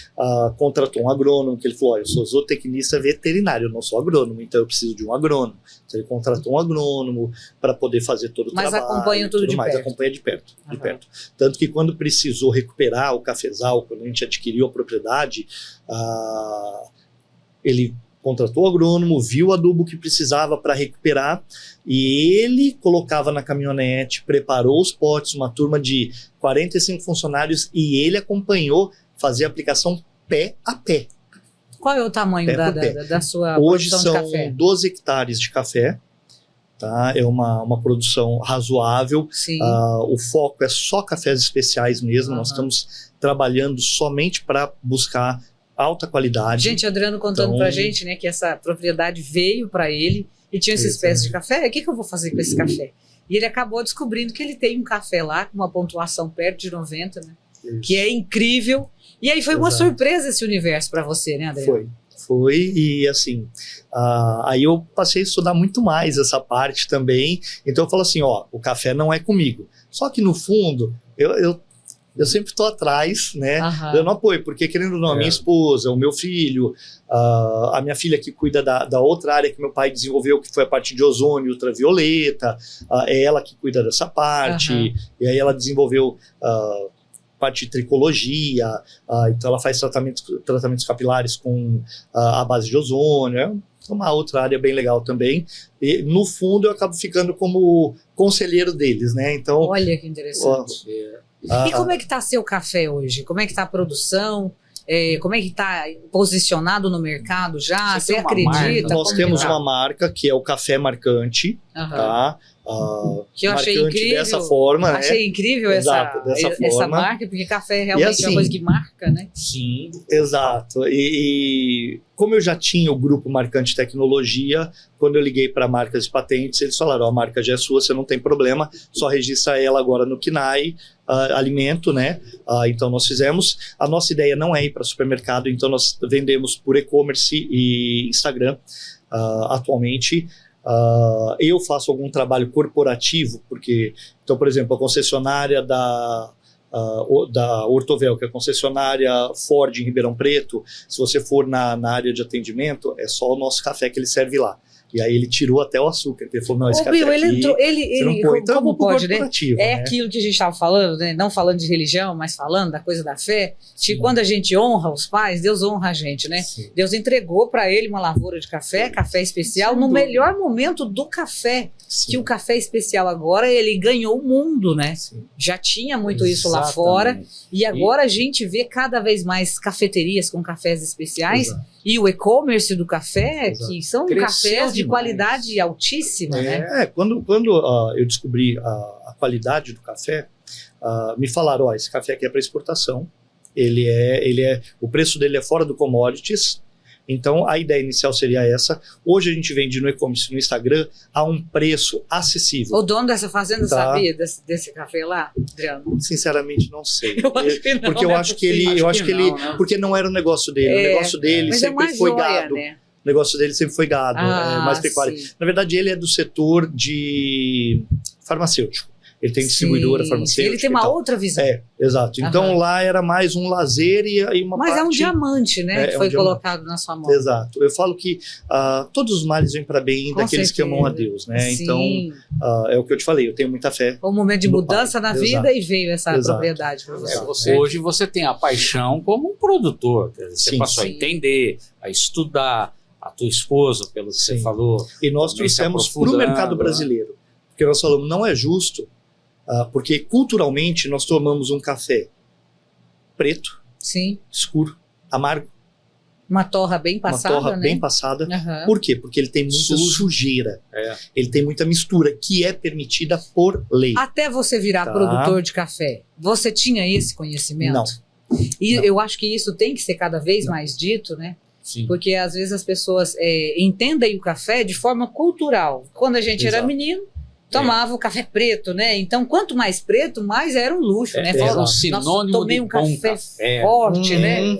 contratou um agrônomo, que ele falou, eu sou zootecnista veterinário, eu não sou agrônomo, então eu preciso de um agrônomo. Então ele contratou um agrônomo para poder fazer todo o Mas trabalho. acompanha tudo de mais, perto. acompanha de perto, de Aham. perto. Tanto que quando precisou recuperar o cafezal, quando a gente adquiriu a propriedade, ele contratou o agrônomo, viu o adubo que precisava para recuperar e ele colocava na caminhonete, preparou os potes, uma turma de 45 funcionários e ele acompanhou, fazia a aplicação pé a pé. Qual é o tamanho Pé por pé. da sua Hoje produção são de café? 12 hectares de café, tá? É uma produção razoável. Sim. O foco é só cafés especiais mesmo, nós Aham. estamos trabalhando somente para buscar alta qualidade. Gente, Adriano contando Então- pra gente, né, que essa propriedade veio para ele e tinha esses pés de café. O que eu vou fazer com esse café? E ele acabou descobrindo que ele tem um café lá com uma pontuação perto de 90, né? Que é incrível. E aí foi uma Exato. surpresa esse universo para você, né, Adriano? Foi, e assim, aí eu passei a estudar muito mais essa parte também, então eu falo assim, ó, o café não é comigo, só que no fundo, eu Eu sempre estou atrás, né, Aham. dando apoio, porque querendo ou não, a minha esposa, o meu filho, a minha filha que cuida da outra área que meu pai desenvolveu, que foi a parte de ozônio ultravioleta, é ela que cuida dessa parte, Aham. e aí ela desenvolveu parte de tricologia, então ela faz tratamentos capilares com a base de ozônio, é uma outra área bem legal também, e no fundo eu acabo ficando como conselheiro deles, né, então... Olha que interessante. E como a- é que está seu café hoje? Como é que está a produção? Como é que está posicionado no mercado já? Você Você tem uma acredita? marca? Nós Como temos que tá? uma marca que é o Café Marcante, Aham. tá? Que eu achei Marcante incrível. dessa forma, né? Achei incrível Exato, dessa essa forma. marca, porque café realmente é assim, uma coisa que marca, né? Sim. Exato. E como eu já tinha o grupo Marcante Tecnologia, quando eu liguei para marcas e patentes, eles falaram: a marca já é sua, você não tem problema, só registra ela agora no KINAI, alimento, né? Então nós fizemos. A nossa ideia não é ir para supermercado, então nós vendemos por e-commerce e Instagram atualmente. Eu faço algum trabalho corporativo, porque, então, por exemplo, a concessionária da Ortovel, que é a concessionária Ford em Ribeirão Preto, se você for na área de atendimento, é só o nosso café que ele serve lá. E aí ele tirou até o açúcar, ele falou: não, esse Ô, café Bill, aqui, ele entrou, você não põe. Então, como pro pode, né? corporativo, É né? aquilo que a gente estava falando, né? Não falando de religião, mas falando da coisa da fé. Que quando a gente honra os pais, Deus honra a gente, né? Sim. Deus entregou para ele uma lavoura de café, café especial, Sem no dúvida. melhor momento do café. Sim. Que o café especial agora, ele ganhou o mundo, né? Sim. Já tinha muito isso lá Exatamente. fora. E agora a gente vê cada vez mais cafeterias com cafés especiais. Exato. E o e-commerce do café, Exato. que são Cresceu cafés de demais. qualidade altíssima, né? Quando eu descobri a qualidade do café, me falaram: esse café aqui é para exportação, o preço dele é fora do commodities, então a ideia inicial seria essa. Hoje a gente vende no e-commerce, no Instagram, a um preço acessível. O dono dessa fazenda Tá. sabia desse café lá, Adriano? Sinceramente, não sei. Eu acho que não, Porque eu não é acho que possível. ele, Acho que não, né? porque não era o negócio dele. O negócio dele Mas é sempre uma foi joia, gado. né? O negócio dele sempre foi gado, mais sim. pecuária. Na verdade, ele é do setor de farmacêutico. Ele tem distribuidora Sim. farmacêutica. Ele tem e uma tal. outra visão. Exato. Então Aham. lá era mais um lazer e uma Mas parte... é um diamante, né? É que um foi diamante. colocado na sua mão. Exato. Eu falo que todos os males vêm para bem Com daqueles que amam a certeza. Deus, né? Sim. Então, é o que eu te falei, eu tenho muita fé. Foi um momento de no mudança pai. na vida Exato. e veio essa Exato. propriedade para você. Exato. Hoje você tem a paixão como um produtor. Quer dizer, Você Sim. passou a Sim. entender, a estudar, a tua esposa, pelo que você Sim. falou. E nós Também se trouxemos para o aprofundando, mercado né? brasileiro. Porque nós falamos, não é justo, porque culturalmente nós tomamos um café preto, Sim. escuro, amargo, Uma torra bem passada, uma torra né? bem passada. Aham. Por quê? Porque ele tem muita Sujo. sujeira. É. Ele tem muita mistura, que é permitida por lei. Até você virar Tá. produtor de café, você tinha esse conhecimento? Não. E Não. eu acho que isso tem que ser cada vez Não. mais dito, né? Sim. Porque às vezes as pessoas entendem o café de forma cultural. Quando a gente era Exato. menino, tomava o café preto, né? Então, quanto mais preto, mais era um luxo, né? É Fala, Era um "Nossa, sinônimo tomei de um bom café café. forte, né?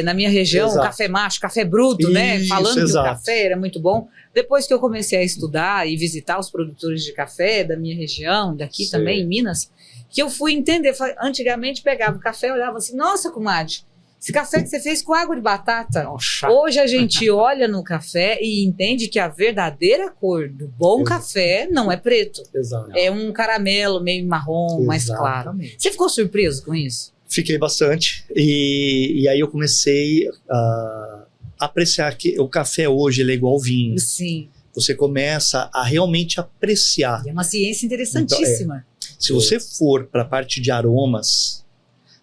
Na minha região, Exato. café macho, café bruto, né? Isso, Falando que o exato. café era muito bom. Depois que eu comecei a estudar e visitar os produtores de café da minha região, daqui Sei. também, em Minas, que eu fui entender. Antigamente pegava o café e olhava assim, nossa, comadre, esse café que você fez com água de batata. É um chá. Hoje a gente olha no café e entende que a verdadeira cor do bom Exato. café não é preto. Exato. É um caramelo meio marrom, mais claro. Exatamente. Você ficou surpreso com isso? Fiquei bastante. E aí eu comecei a apreciar que o café hoje ele é igual ao vinho. Sim. Você começa a realmente apreciar. É uma ciência interessantíssima. Se você for para a parte de aromas,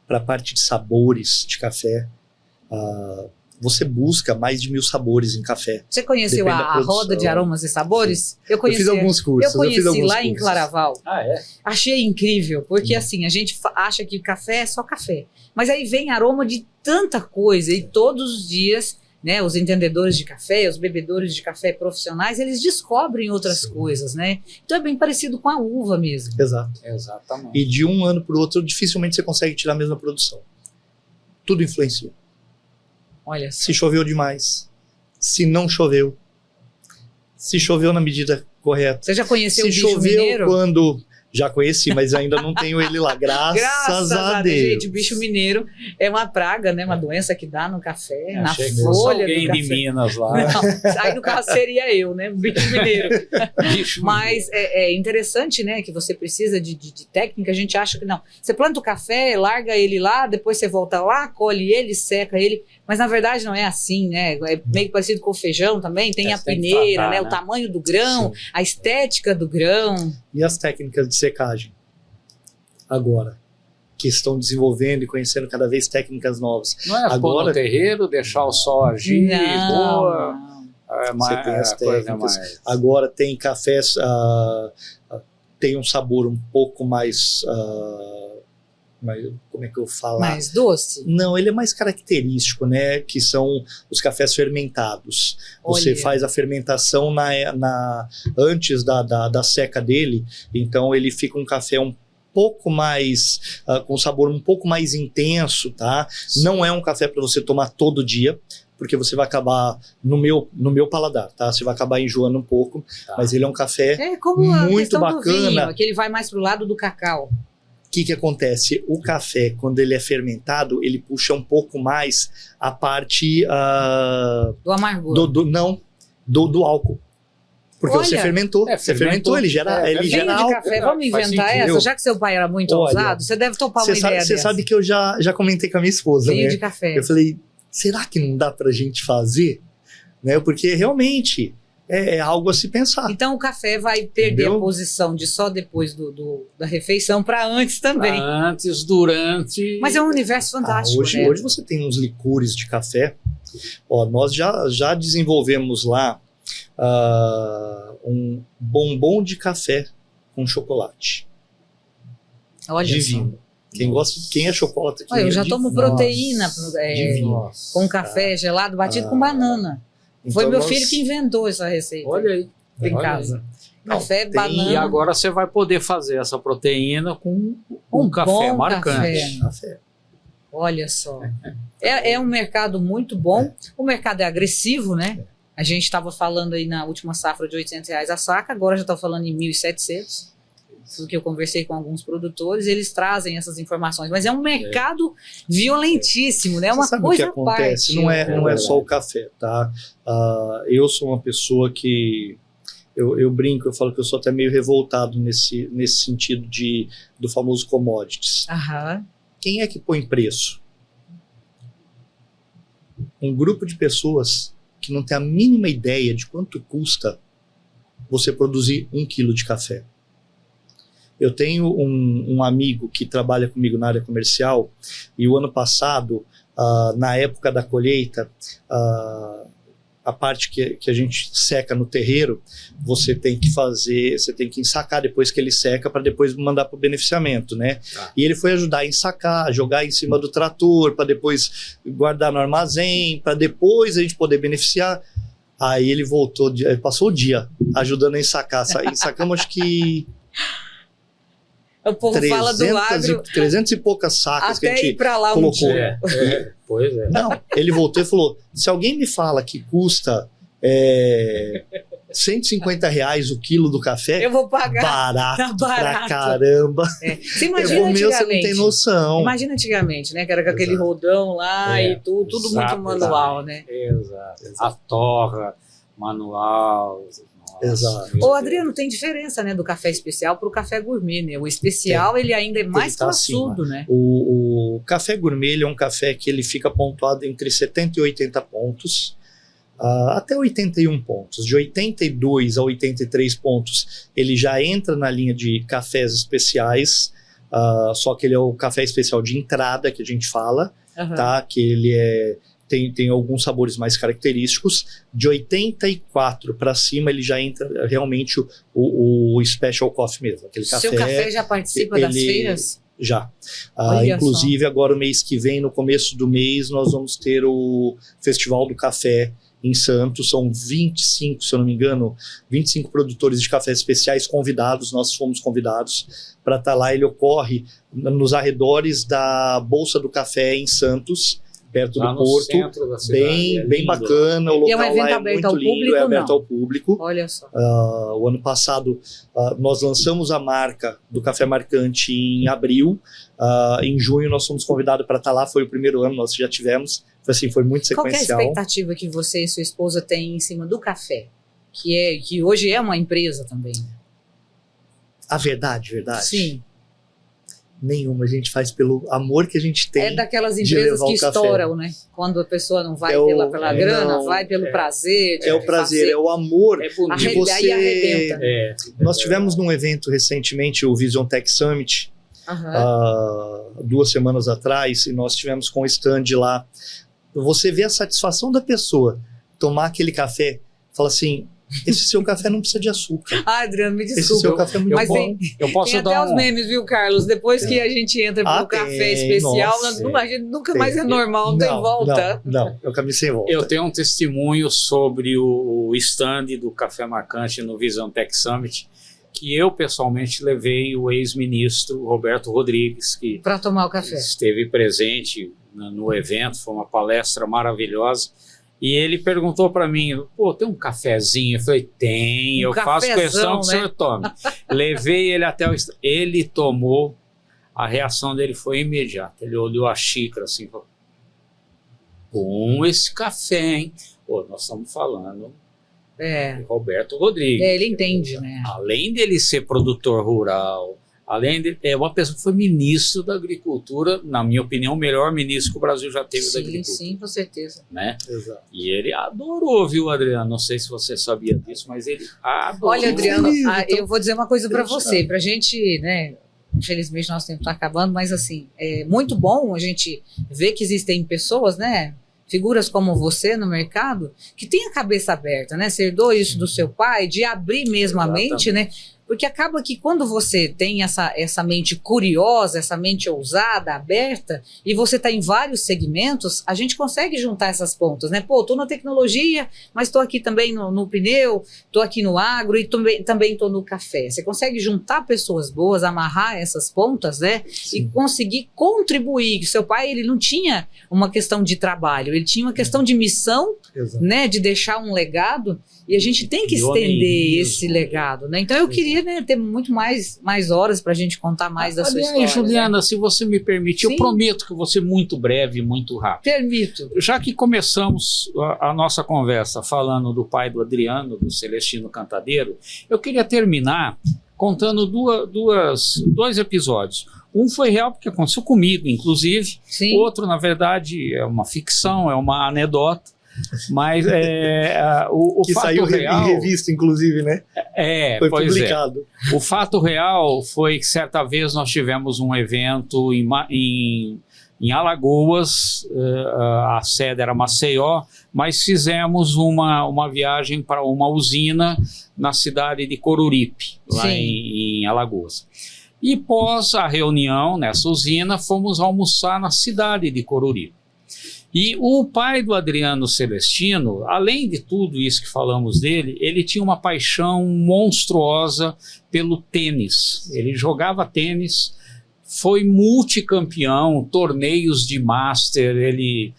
para a parte de sabores de café, você busca mais de 1000 sabores em café. Você conheceu Depende da a produção. roda de aromas e sabores? Eu Eu fiz alguns cursos. Eu conheci fiz alguns lá em cursos. Claraval. Ah, é? Achei incrível, porque assim, a gente acha que café é só café. Mas aí vem aroma de tanta coisa e todos os dias, né, os entendedores de café, os bebedores de café profissionais, eles descobrem outras Sim. coisas, né? Então é bem parecido com a uva mesmo. Exato. Exatamente. E de um ano para o outro, dificilmente você consegue tirar a mesma produção. Tudo influencia. Olha só. Se choveu demais, se não choveu, se choveu na medida correta, Você já conheceu se o bicho choveu mineiro? quando Já conheci, mas ainda não tenho ele lá, graças a Deus. Gente, o bicho mineiro é uma praga, né? Uma doença que dá no café, na Achei que folha fosse do alguém café. de Minas lá. Não, aí no caso seria eu, né? Bicho mineiro. Bicho Mas é interessante, né? Que você precisa de técnica. A gente acha que não. Você planta o café, larga ele lá, depois você volta lá, colhe ele, seca ele. Mas na verdade não é assim, né? É meio parecido com o feijão também. Tem a tem que peneira, tratar, né? né? O tamanho do grão, Sim. a estética do grão. E as técnicas de secagem? Agora, que estão desenvolvendo e conhecendo cada vez técnicas novas. Não é pôr Agora- no terreiro, deixar o sol agir, boa. Não. É Você tem as a coisa técnicas. mais... Agora tem cafés, tem um sabor um pouco mais, como é que eu falo? Mais doce? Não, ele é mais característico, né? Que são os cafés fermentados. Você Olha. faz a fermentação antes da seca dele, então ele fica um café um pouco mais, com sabor um pouco mais intenso, tá? Não é um café para você tomar todo dia, porque você vai acabar, no meu paladar, tá? Você vai acabar enjoando um pouco, Tá. mas ele é um café. É como a Muito questão do bacana. vinho, que ele vai mais pro lado do cacau. O que acontece? O café, quando ele é fermentado, ele puxa um pouco mais a parte Do amargor. do álcool. Porque Olha. você fermentou. É, Você fermentou. fermentou, ele gera, É, ele Vinho gera de álcool. café, verdade, vamos faz inventar sentido. essa? Já que seu pai era muito Olha, ousado, você deve topar uma ideia Você dessa. sabe que eu já comentei com a minha esposa, Vinho né? de café. Eu falei, será que não dá pra gente fazer? Né? Porque realmente é algo a se pensar. Então o café vai perder Entendeu? a posição de só depois da refeição para antes também. Antes, durante... Mas é um universo fantástico, hoje, né? hoje você tem uns licores de café. Ó, nós já desenvolvemos lá um bombom de café com chocolate. Olha só. Divino. Quem é chocolate? Olha, eu já tomo divino. proteína divino. Nossa. com café gelado batido com banana. Foi Então meu nós- filho que inventou essa receita Olha aí. em olha casa. Não, Café, tem- banana. E agora você vai poder fazer essa proteína com um café bom marcante. Café. Olha só. É um mercado muito bom. O mercado é agressivo, né? A gente estava falando aí na última safra de R$800 a saca, agora já está falando em 1.700. Isso que eu conversei com alguns produtores, eles trazem essas informações. Mas é um mercado violentíssimo, né? É uma Você sabe coisa o que acontece? à parte. Não é só o café, tá? Eu sou uma pessoa que eu brinco, eu falo que eu sou até meio revoltado nesse sentido do famoso commodities. Aham. Quem é que põe preço? Um grupo de pessoas que não tem a mínima ideia de quanto custa você produzir 1 quilo de café. Eu tenho um amigo que trabalha comigo na área comercial e o ano passado, na época da colheita, a parte que a gente seca no terreiro, você tem que ensacar depois que ele seca para depois mandar para o beneficiamento, né? Tá. E ele foi ajudar a ensacar, jogar em cima do trator para depois guardar no armazém, para depois a gente poder beneficiar. Aí ele voltou, ele passou o dia ajudando a ensacar. Ensacamos acho que O povo fala do agro 300 e poucas sacas que a até ir gente para lá um colocou. dia. Pois é. Não, ele voltou e falou, se alguém me fala que custa R$150 o quilo do café, Eu vou pagar. barato, Tá pra barato. caramba. Você Eu imagina vou meu, você não antigamente. tem noção. Imagina antigamente, né? Que era com aquele Exato. rodão lá É, e tudo exato, muito manual, né? Exato. A torra, manual. Nossa, Exato. meu Ô, Deus. Adriano, tem diferença, né, do café especial para o café gourmet, né? O especial, ele ainda é mais tá classudo, né? O café gourmet ele é um café que ele fica pontuado entre 70 e 80 pontos, até 81 pontos. De 82 a 83 pontos, ele já entra na linha de cafés especiais, só que ele é o café especial de entrada, que a gente fala, Aham. tá? Que ele tem alguns sabores mais característicos. De 84 para cima, ele já entra realmente o special coffee mesmo. Aquele Seu café já participa das ele- feiras? Já. Olha Inclusive, agora o mês que vem, no começo do mês, nós vamos ter o Festival do Café em Santos. São 25, se eu não me engano, 25 produtores de cafés especiais convidados. Nós fomos convidados para estar lá. Ele ocorre nos arredores da Bolsa do Café em Santos. perto lá do no Porto. centro da cidade. Bem, bem lindo. bacana, o E é um local evento lá é aberto muito ao lindo, público, é aberto não? ao público. Olha só. O ano passado nós lançamos a marca do Café Marcante em abril. Em junho nós fomos convidados para estar lá, foi o primeiro ano, nós já tivemos. Foi muito Qual que é a sequencial. expectativa que você e sua esposa têm em cima do café? Que hoje é uma empresa também. A verdade. Sim. Nenhuma, a gente faz pelo amor que a gente tem. É daquelas de empresas levar que o café. estouram, né? Quando a pessoa não vai É pela grana, não, vai pelo prazer. É o prazer, é o amor É bonito. de você. Aí arrebenta. Nós tivemos num evento recentemente, o Vision Tech Summit, Aham. 2 semanas atrás, e nós tivemos com o stand lá. Você vê a satisfação da pessoa tomar aquele café, fala assim, esse seu café não precisa de açúcar. Adriano, me Esse desculpa. seu café é muito Mas bom. Eu posso tem até dar os memes, viu, Carlos? Depois que a gente entra pro tem, café especial, nossa. a gente nunca Tem. mais é normal, não tem volta. Não, é o caminho sem volta. Eu tenho um testemunho sobre o stand do Café Marcante no Vision Tech Summit, que eu pessoalmente levei o ex-ministro Roberto Rodrigues, que Para tomar o café. esteve presente no evento, foi uma palestra maravilhosa. E ele perguntou para mim, pô, tem um cafezinho? Eu falei, tem, eu faço cafezão, questão que o né? senhor tome. Levei ele até o stand, ele tomou, a reação dele foi imediata. Ele olhou a xícara assim, falou, bom esse café, hein? Pô, nós estamos falando É. de Roberto Rodrigues. Ele entende, né? Além dele ser produtor rural, além de é uma pessoa que foi ministro da Agricultura, na minha opinião, o melhor ministro que o Brasil já teve da Sim, Agricultura. sim, com certeza. Né? Exato. E ele adorou, viu, Adriano? Não sei se você sabia disso, mas ele adorou. Olha, Adriano, Então, eu vou dizer uma coisa para eu já- você. Pra gente, né? Infelizmente, nosso tempo está acabando, mas assim, é muito bom a gente ver que existem pessoas, né? Figuras como você no mercado, que tem a cabeça aberta, né? Você herdou isso do seu pai, de abrir mesmo a mente, né? Porque acaba que quando você tem essa mente curiosa, essa mente ousada, aberta, e você está em vários segmentos, a gente consegue juntar essas pontas, né? Pô, estou na tecnologia, mas estou aqui também no pneu, estou aqui no agro e também estou no café. Você consegue juntar pessoas boas, amarrar essas pontas, né? Sim. E conseguir contribuir. Seu pai, ele não tinha uma questão de trabalho, ele tinha uma questão de missão, Exato. né? De deixar um legado. E a gente tem que estender esse legado, né? Então eu queria, né, ter muito mais horas para a gente contar mais da sua Aliás, história. Juliana, Né? se você me permitir, Sim. eu prometo que vou ser muito breve, muito rápido. Permito. Já que começamos a nossa conversa falando do pai do Adriano, do Celestino Cantadeiro, eu queria terminar contando dois episódios. Um foi real porque aconteceu comigo, inclusive. Sim. Outro, na verdade, é uma ficção, é uma anedota. Mas o Que fato saiu real... em revista, inclusive, né? Pois Foi é. publicado. O fato real foi que certa vez nós tivemos um evento em Alagoas, a sede era Maceió, mas fizemos uma viagem para uma usina na cidade de Coruripe, lá Sim. em Alagoas. E pós a reunião nessa usina, fomos almoçar na cidade de Coruripe. E o pai do Adriano Celestino, além de tudo isso que falamos dele, ele tinha uma paixão monstruosa pelo tênis. Ele jogava tênis, foi multicampeão, torneios de master, ele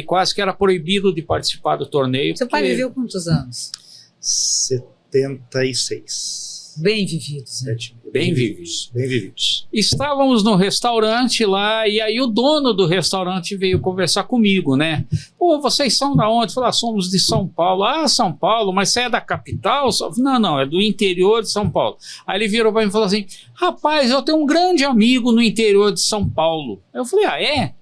quase que era proibido de participar do torneio. Seu pai porque- viveu quantos anos? 76. Bem vividos. Né? Bem vividos. Bem vividos. Estávamos no restaurante lá, e aí o dono do restaurante veio conversar comigo, né? Pô, vocês são da onde? Eu falei, somos de São Paulo. Ah, São Paulo, mas você é da capital? Não, é do interior de São Paulo. Aí ele virou para mim e falou assim, rapaz, eu tenho um grande amigo no interior de São Paulo. Eu falei, é?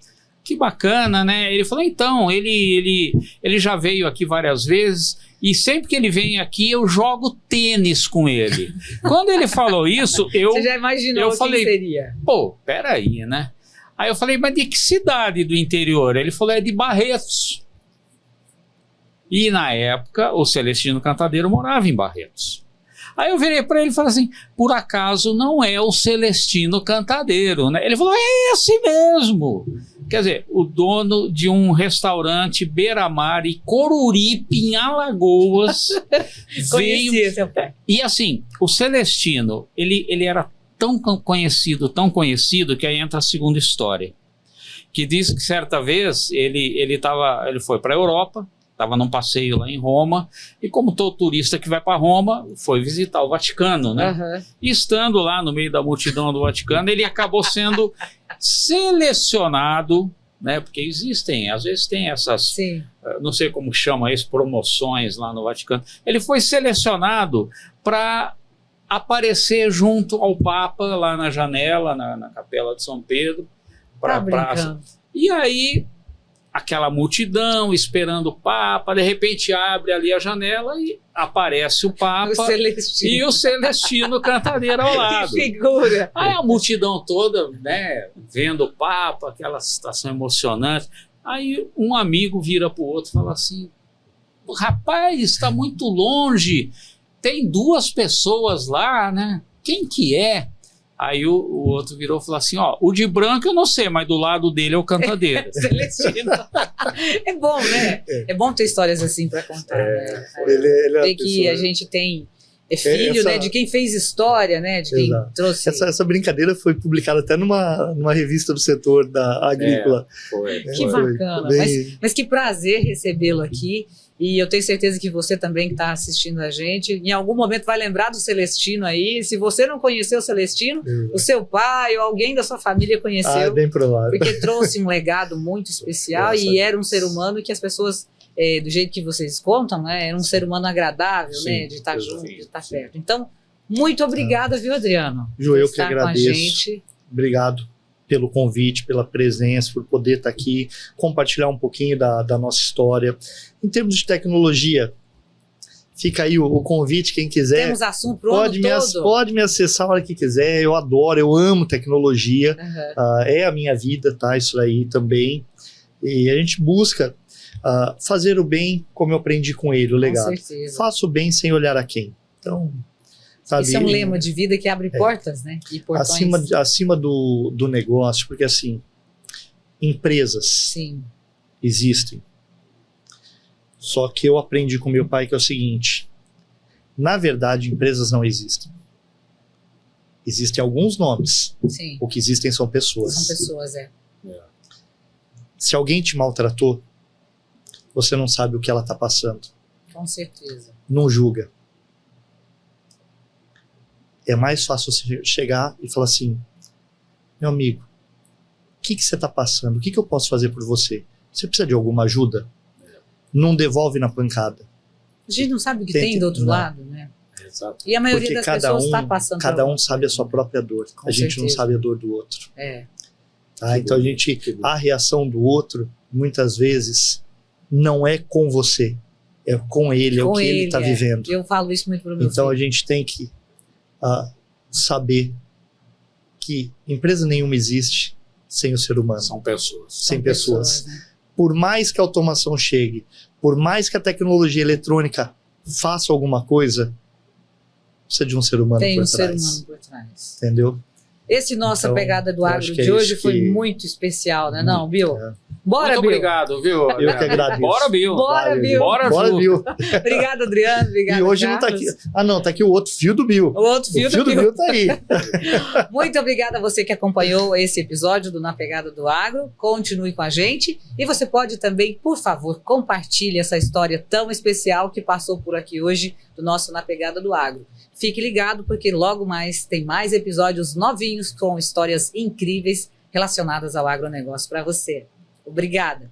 Que bacana, né? Ele falou, então, ele já veio aqui várias vezes, e sempre que ele vem aqui, eu jogo tênis com ele. Quando ele falou isso, Você já imaginou quem falei, seria? pô, peraí, né? Aí eu falei, mas de que cidade do interior? Ele falou, é de Barretos. E na época, o Celestino Cantadeiro morava em Barretos. Aí eu virei para ele e falei assim, por acaso não é o Celestino Cantadeiro, né? Ele falou, é esse mesmo. Quer dizer, o dono de um restaurante beira-mar e Coruripe, em Alagoas, veio... Conhecia seu pai. E assim, o Celestino, ele era tão conhecido, que aí entra a segunda história. que disse que certa vez ele foi para a Europa, estava num passeio lá em Roma, e como todo turista que vai para Roma, foi visitar o Vaticano, né? Aham. E estando lá no meio da multidão do Vaticano, ele acabou sendo selecionado, né? Porque existem, às vezes tem essas, Sim. não sei como chama isso, promoções lá no Vaticano. Ele foi selecionado para aparecer junto ao Papa lá na janela, na Capela de São Pedro, para Tá a praça. brincando. E aí, aquela multidão esperando o Papa, de repente abre ali a janela e aparece o Papa O Celestino. e o Celestino Cantadeira ao lado. Que figura. Aí a multidão toda, né, vendo o Papa, aquela situação emocionante. Aí um amigo vira para o outro e fala assim: rapaz, está muito longe, tem 2 pessoas lá, né? Quem que é? Aí o outro virou e falou assim: ó, o de branco eu não sei, mas do lado dele é o Cantadeira. Celestino. É bom, né? É bom ter histórias assim para contar. Né? Ele é uma Ver que pessoa- a gente tem filho, Essa- né? De quem fez história, né? De quem Exato. trouxe. Essa brincadeira foi publicada até numa revista do setor da agrícola. Foi. Que Foi bacana. bem- Mas que prazer recebê-lo aqui. E eu tenho certeza que você também que está assistindo a gente, em algum momento vai lembrar do Celestino aí. Se você não conheceu o Celestino, o seu pai ou alguém da sua família Ah, é conheceu, bem provável. porque trouxe um legado muito especial Graças e a era um Deus. ser humano que as pessoas, do jeito que vocês contam, né, era um ser humano agradável, Sim, né, de estar exato. junto, de estar perto. Então, muito obrigada, viu, Adriano? Ju, por eu que estar agradeço. Com a gente. Obrigado pelo convite, pela presença, por poder estar aqui, compartilhar um pouquinho da nossa história. Em termos de tecnologia, fica aí o convite, quem quiser. Temos assunto pro ano todo. Pode me acessar a hora que quiser, eu adoro, eu amo tecnologia, Aham. é a minha vida, tá? Isso aí também. E a gente busca fazer o bem como eu aprendi com ele, o legado. Com certeza. Faço o bem sem olhar a quem. Então, sabe? Isso é um lema de vida que abre portas, né? E portões. Acima do negócio, porque assim, empresas Sim. existem. Só que eu aprendi com meu pai que é o seguinte: na verdade, empresas não existem. Existem alguns nomes. Sim. O que existem são pessoas. São pessoas, Se alguém te maltratou, você não sabe o que ela está passando. com certeza. Não julga. É mais fácil você chegar e falar assim: meu amigo, o que você está passando? O que eu posso fazer por você? Você precisa de alguma ajuda? Não devolve na pancada. A gente não sabe o que Tente- tem do outro não. lado, né? Exato. E a maioria Porque das cada pessoas está um, passando por cada um alguma sabe a coisa. sua própria dor. Com A gente não certeza. sabe a dor do outro. É. Tá? Então a reação do outro, muitas vezes, não é com você. É com ele, é o Com que ele está é. vivendo. Eu falo isso muito pro meu Então a filho. gente tem que saber que empresa nenhuma existe sem o ser humano. São pessoas. Sem São pessoas. né? Por mais que a automação chegue, por mais que a tecnologia eletrônica faça alguma coisa, precisa de um ser humano Tem por um ser trás. humano por trás. Entendeu? Esse nossa Então, pegada do eu agro acho que de é hoje isso foi que- muito especial, né? Não, Bill? É. Bora, Muito Bill. obrigado, viu? Eu que agradeço. Bora, Bill. Bora, Valeu, Bill. Bora, Bora, Ju. Bill. Obrigado, Adriano. Obrigado, E hoje não tá aqui. Carlos. Ah, não, tá aqui o outro fio do Bill. O outro O fio fio do do Bill. Bill tá aí. Muito obrigada a você que acompanhou esse episódio do Na Pegada do Agro. Continue com a gente. E você pode também, por favor, compartilhe essa história tão especial que passou por aqui hoje do nosso Na Pegada do Agro. Fique ligado porque logo mais tem mais episódios novinhos com histórias incríveis relacionadas ao agronegócio para você. Obrigada.